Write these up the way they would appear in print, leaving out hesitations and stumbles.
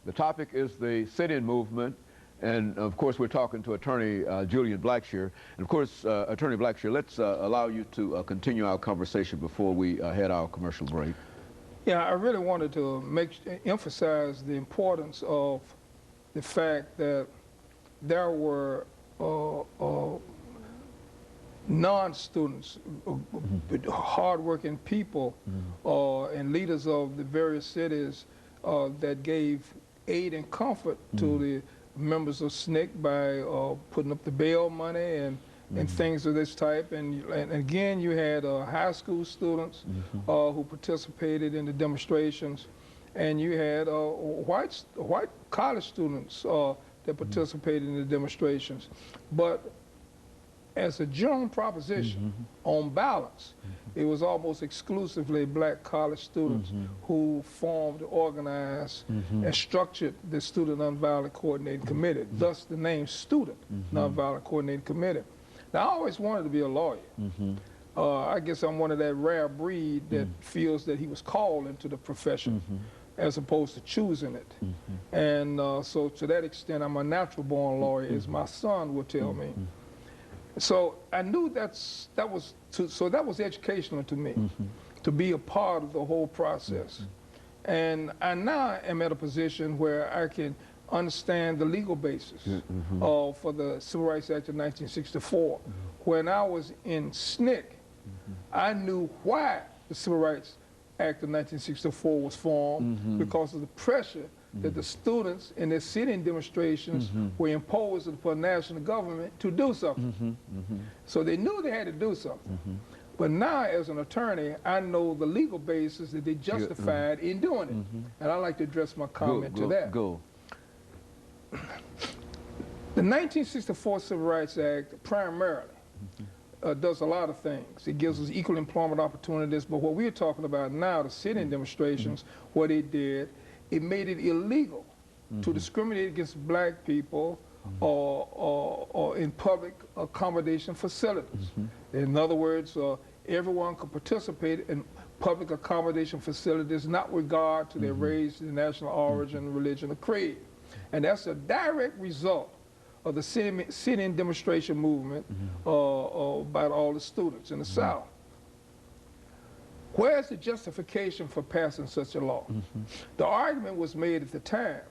The topic is the sit-in movement, and of course we're talking to Attorney Julian Blackshear. And of course, Attorney Blackshear, let's allow you to continue our conversation before we head our commercial break. Yeah, I really wanted to emphasize the importance of the fact that there were non-students, hard-working people, and leaders of the various cities that gave aid and comfort to the members of SNCC by putting up the bail money and things of this type. And again, you had high school students who participated in the demonstrations, and you had white college students that participated in the demonstrations. But as a general proposition, on balance, it was almost exclusively black college students who formed, organized, and structured the Student Nonviolent Coordinating Committee, thus the name Student Nonviolent Coordinating Committee. Now, I always wanted to be a lawyer. I guess I'm one of that rare breed that feels that he was called into the profession as opposed to choosing it. And so to that extent, I'm a natural-born lawyer, as my son would tell me. So I knew that was educational to me, to be a part of the whole process. And I now am at a position where I can understand the legal basis for the Civil Rights Act of 1964. When I was in SNCC, I knew why the Civil Rights Act of 1964 was formed, because of the pressure that the students in their sit-in demonstrations were imposed upon the national government to do something. So they knew they had to do something. But now, as an attorney, I know the legal basis that they justified in doing it. And I'd like to address my comment to that. The 1964 Civil Rights Act primarily does a lot of things. It gives us equal employment opportunities, but what we're talking about now, the sit-in demonstrations, what it did, it made it illegal to discriminate against black people or in public accommodation facilities. In other words, everyone could participate in public accommodation facilities, not regard to their race, their national origin, religion, or creed. And that's a direct result of the sit-in demonstration movement by all the students in the South. Where's the justification for passing such a law? The argument was made at the time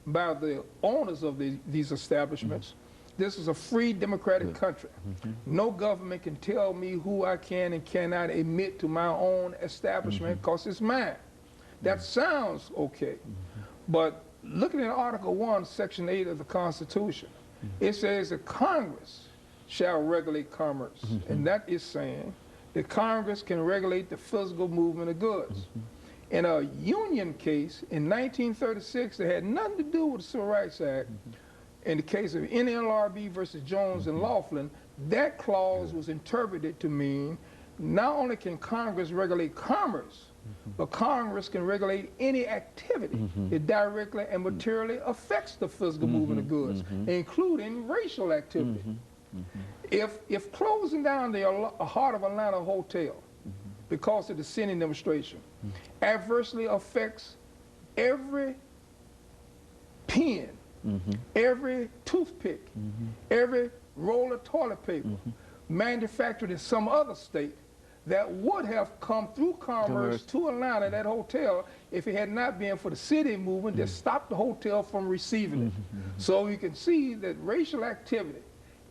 by the owners of these establishments. This is a free democratic country. No government can tell me who I can and cannot admit to my own establishment because it's mine. That sounds okay. But looking at Article 1, Section 8 of the Constitution, it says that Congress shall regulate commerce. And that is saying that Congress can regulate the physical movement of goods. In a union case in 1936 that had nothing to do with the Civil Rights Act, in the case of NLRB versus Jones and Laughlin, that clause was interpreted to mean not only can Congress regulate commerce, but Congress can regulate any activity that directly and materially affects the physical movement of goods, including racial activity. If closing down the Heart of Atlanta Hotel because of the sit-in demonstration adversely affects every pen, every toothpick, every roll of toilet paper manufactured in some other state that would have come through commerce to Atlanta, that hotel, if it had not been for the sit-in movement that stopped the hotel from receiving it. So you can see that racial activity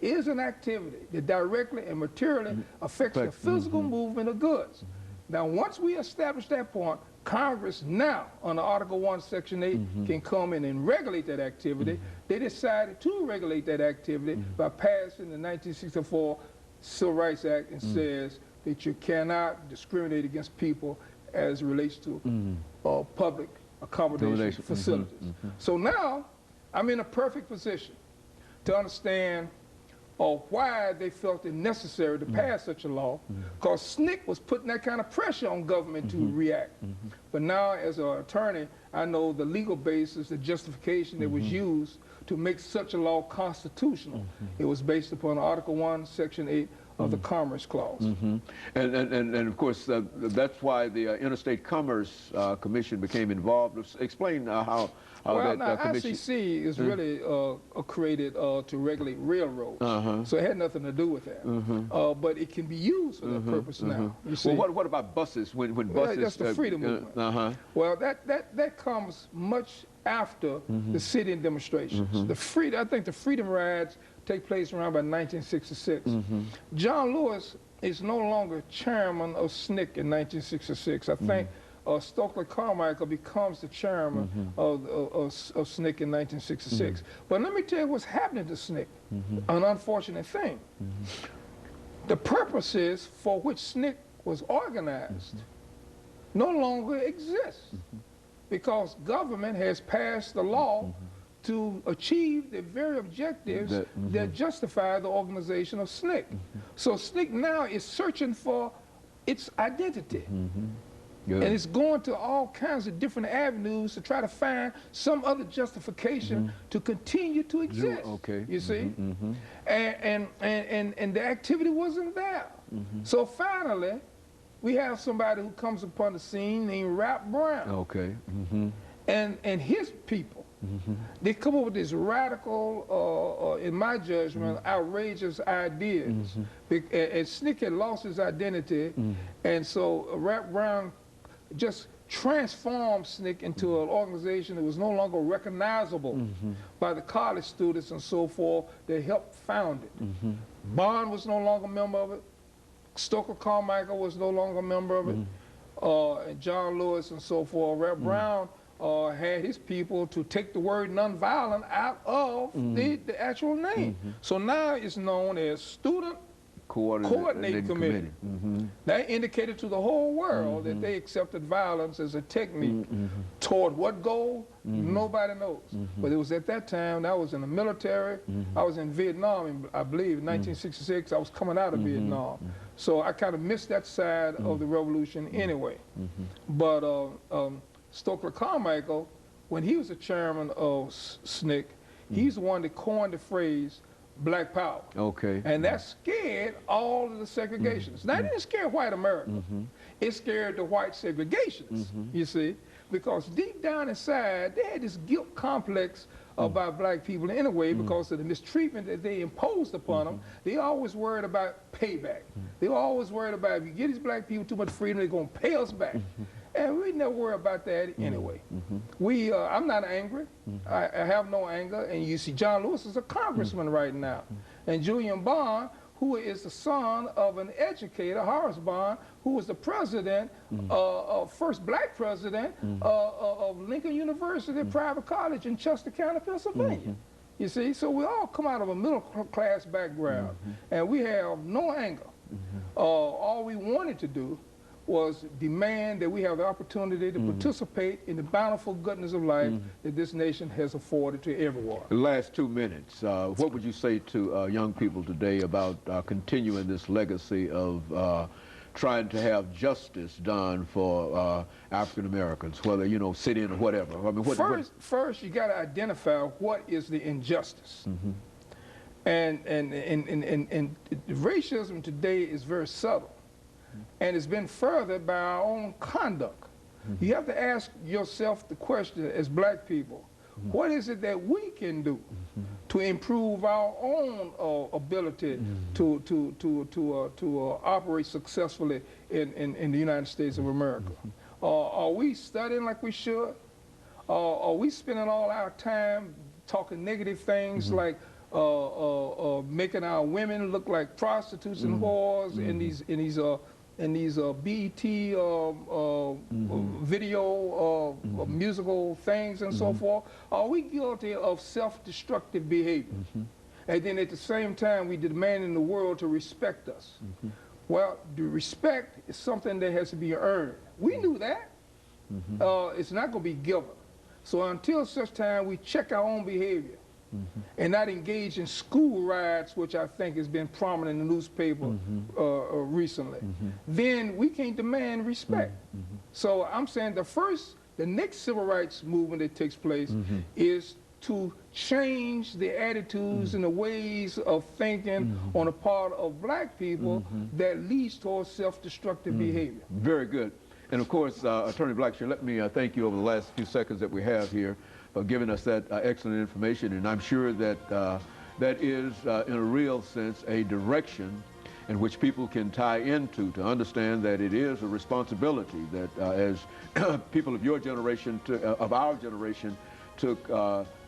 is an activity that directly and materially affects the physical movement of goods. Now, once we establish that point, Congress now, under Article 1, Section 8, can come in and regulate that activity. They decided to regulate that activity by passing the 1964 Civil Rights Act and says that you cannot discriminate against people as it relates to public accommodation facilities. So now, I'm in a perfect position to understand why they felt it necessary to pass such a law, because SNCC was putting that kind of pressure on government to react. But now, as an attorney, I know the legal basis, the justification that was used to make such a law constitutional. It was based upon Article 1, Section 8 of the Commerce Clause. And of course, that's why the Interstate Commerce Commission became involved. Explain how Well, that now, commission... ICC is really created to regulate railroads, so it had nothing to do with that. But it can be used for that purpose now. You see? Well, what about buses? When buses... That's the freedom movement. Well, that comes much after the sit-in demonstrations. I think the freedom rides take place around by 1966. John Lewis is no longer chairman of SNCC in 1966. I think Stokely Carmichael becomes the chairman of SNCC in 1966. But let me tell you what's happening to SNCC, an unfortunate thing. The purposes for which SNCC was organized no longer exist because government has passed the law to achieve the very objectives that justify the organization of SNCC. So SNCC now is searching for its identity. And it's going to all kinds of different avenues to try to find some other justification to continue to exist. You see? And the activity wasn't there. So finally, we have somebody who comes upon the scene named Rap Brown. And his people, they come up with this radical, in my judgment, outrageous ideas. And SNCC had lost his identity, and so Rap Brown just transformed SNCC into an organization that was no longer recognizable by the college students and so forth that helped found it. Bond was no longer a member of it. Stokely Carmichael was no longer a member of it. And John Lewis and so forth. Rap Brown had his people to take the word nonviolent out of the actual name. So now it's known as Student Coordinating Committee. That indicated to the whole world that they accepted violence as a technique toward what goal? Nobody knows. But it was at that time, I was in the military. I was in Vietnam, I believe, in 1966. I was coming out of Vietnam. So I kind of missed that side of the revolution anyway. But Stokely Carmichael, when he was the chairman of SNCC, he's the one that coined the phrase Black Power. And that scared all of the segregationists. Now, it didn't scare white America. It scared the white segregationists, you see, because deep down inside, they had this guilt complex about black people anyway because of the mistreatment that they imposed upon them. They always worried about payback. They were always worried about if you give these black people too much freedom, they're going to pay us back. And we never worry about that anyway. I'm not angry. I have no anger. And you see, John Lewis is a congressman right now. And Julian Bond, who is the son of an educator, Horace Bond, who was the president, first black president of Lincoln University private college in Chester County, Pennsylvania. You see, so we all come out of a middle class background, and we have no anger. All we wanted to do was demand that we have the opportunity to participate in the bountiful goodness of life that this nation has afforded to everyone. The last 2 minutes, what would you say to young people today about continuing this legacy of trying to have justice done for African Americans, whether, you know, sit in or whatever? I mean, first, you got to identify what is the injustice. And racism today is very subtle. And it's been furthered by our own conduct. You have to ask yourself the question as black people, what is it that we can do to improve our own ability to operate successfully in the United States of America? Are we studying like we should? Are we spending all our time talking negative things like making our women look like prostitutes and whores in these BET video musical things and so forth? Are we guilty of self-destructive behavior? And then at the same time, we demand in the world to respect us. Well, the respect is something that has to be earned. We knew that. It's not going to be given. So until such time we check our own behavior and not engage in school riots, which I think has been prominent in the newspaper recently, then we can't demand respect. So I'm saying the next civil rights movement that takes place is to change the attitudes and the ways of thinking on the part of black people that leads towards self-destructive behavior. Very good. And of course, Attorney Blackshear, let me thank you over the last few seconds that we have here for giving us that excellent information. And I'm sure that that is, in a real sense, a direction in which people can tie into to understand that it is a responsibility that as people of your generation, of our generation, took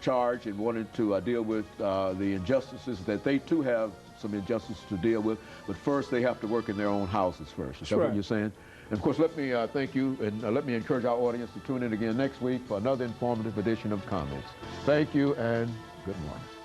charge and wanted to deal with the injustices, that they too have some injustices to deal with, but first they have to work in their own houses first. Is that what you're saying? And of course, let me thank you, and let me encourage our audience to tune in again next week for another informative edition of Comments. Thank you, and good morning.